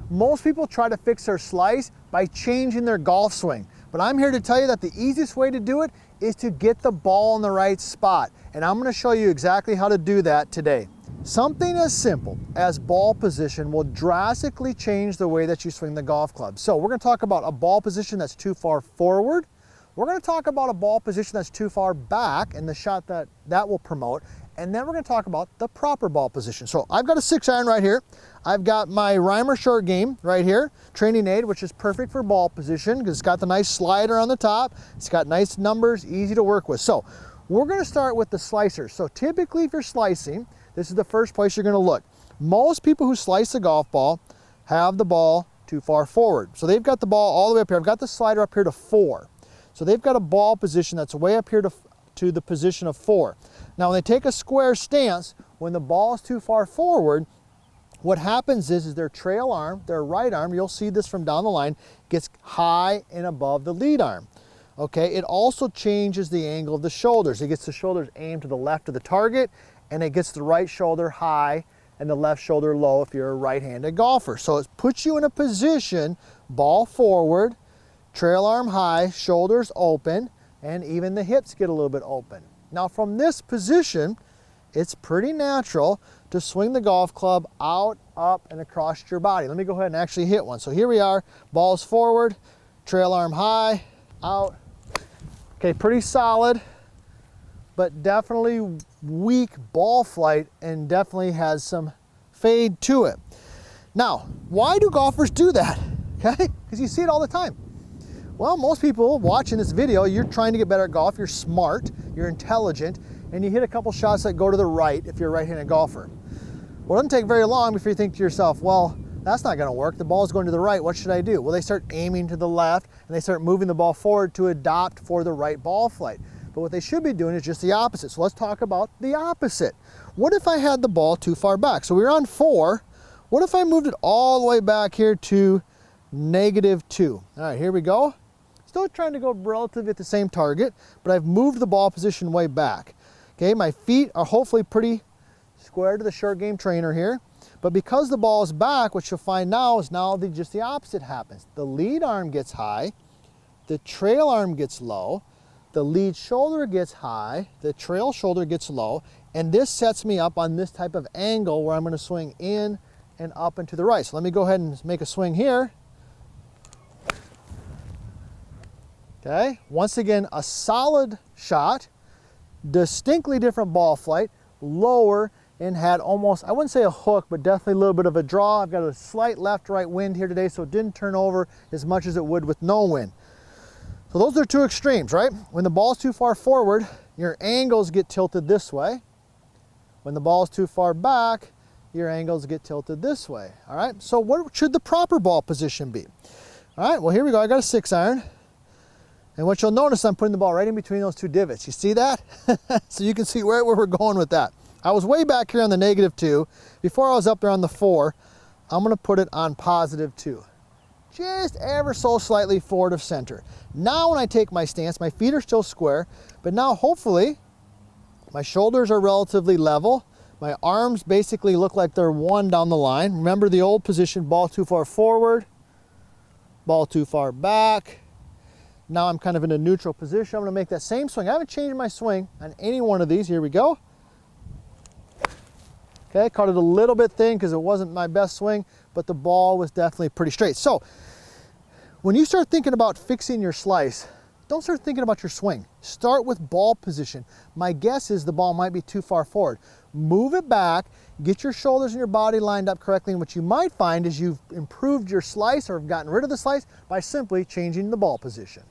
Most people try to fix their slice by changing their golf swing. But I'm here to tell you that the easiest way to do it is to get the ball in the right spot. And I'm going to show you exactly how to do that today. Something as simple as ball position will drastically change the way that you swing the golf club. So we're going to talk about a ball position that's too far forward. We're going to talk about a ball position that's too far back and the shot that will promote. And then we're going to talk about the proper ball position. So I've got a 6-iron right here. I've got my Reimer short game right here, training aid, which is perfect for ball position because it's got the nice slider on the top. It's got nice numbers, easy to work with. So we're going to start with the slicer. So typically if you're slicing, this is the first place you're going to look. Most people who slice a golf ball have the ball too far forward. So they've got the ball all the way up here. I've got the slider up here to 4. So they've got a ball position that's way up here to the position of 4. Now when they take a square stance, when the ball is too far forward, what happens is their trail arm, their right arm, you'll see this from down the line, gets high and above the lead arm. Okay, it also changes the angle of the shoulders. It gets the shoulders aimed to the left of the target, and it gets the right shoulder high and the left shoulder low if you're a right-handed golfer. So it puts you in a position, ball forward, trail arm high, shoulders open, and even the hips get a little bit open. Now from this position, it's pretty natural to swing the golf club out, up, and across your body. Let me go ahead and actually hit one. So here we are, ball's forward, trail arm high, out. Okay, pretty solid, but definitely weak ball flight and definitely has some fade to it. Now, why do golfers do that? Okay, because you see it all the time. Well, most people watching this video, you're trying to get better at golf, you're smart, you're intelligent, and you hit a couple shots that go to the right if you're a right-handed golfer. Well, it doesn't take very long before you think to yourself, well, that's not gonna work, the ball's going to the right, what should I do? Well, they start aiming to the left and they start moving the ball forward to adopt for the right ball flight. But what they should be doing is just the opposite. So let's talk about the opposite. What if I had the ball too far back? So we were on 4. What if I moved it all the way back here to -2? All right, here we go. Still trying to go relatively at the same target, but I've moved the ball position way back. Okay, my feet are hopefully pretty square to the short game trainer here, but because the ball is back, what you'll find now is just the opposite happens. The lead arm gets high, the trail arm gets low, the lead shoulder gets high, the trail shoulder gets low, and this sets me up on this type of angle where I'm going to swing in and up and to the right. So let me go ahead and make a swing here. Okay, once again, a solid shot, distinctly different ball flight, lower, and had almost, I wouldn't say a hook, but definitely a little bit of a draw. I've got a slight left-right wind here today, so it didn't turn over as much as it would with no wind. So those are two extremes, right? When the ball's too far forward, your angles get tilted this way. When the ball's too far back, your angles get tilted this way, all right? So what should the proper ball position be? All right, well, here we go. I got a 6-iron. And what you'll notice, I'm putting the ball right in between those two divots. You see that? So you can see where we're going with that. I was way back here on the -2. Before I was up there on the 4, I'm gonna put it on +2. Just ever so slightly forward of center. Now when I take my stance, my feet are still square, but now hopefully my shoulders are relatively level. My arms basically look like they're one down the line. Remember the old position, ball too far forward, ball too far back. Now I'm kind of in a neutral position. I'm gonna make that same swing. I haven't changed my swing on any one of these. Here we go. Okay, caught it a little bit thin because it wasn't my best swing, but the ball was definitely pretty straight. So when you start thinking about fixing your slice, don't start thinking about your swing. Start with ball position. My guess is the ball might be too far forward. Move it back, get your shoulders and your body lined up correctly, and what you might find is you've improved your slice or have gotten rid of the slice by simply changing the ball position.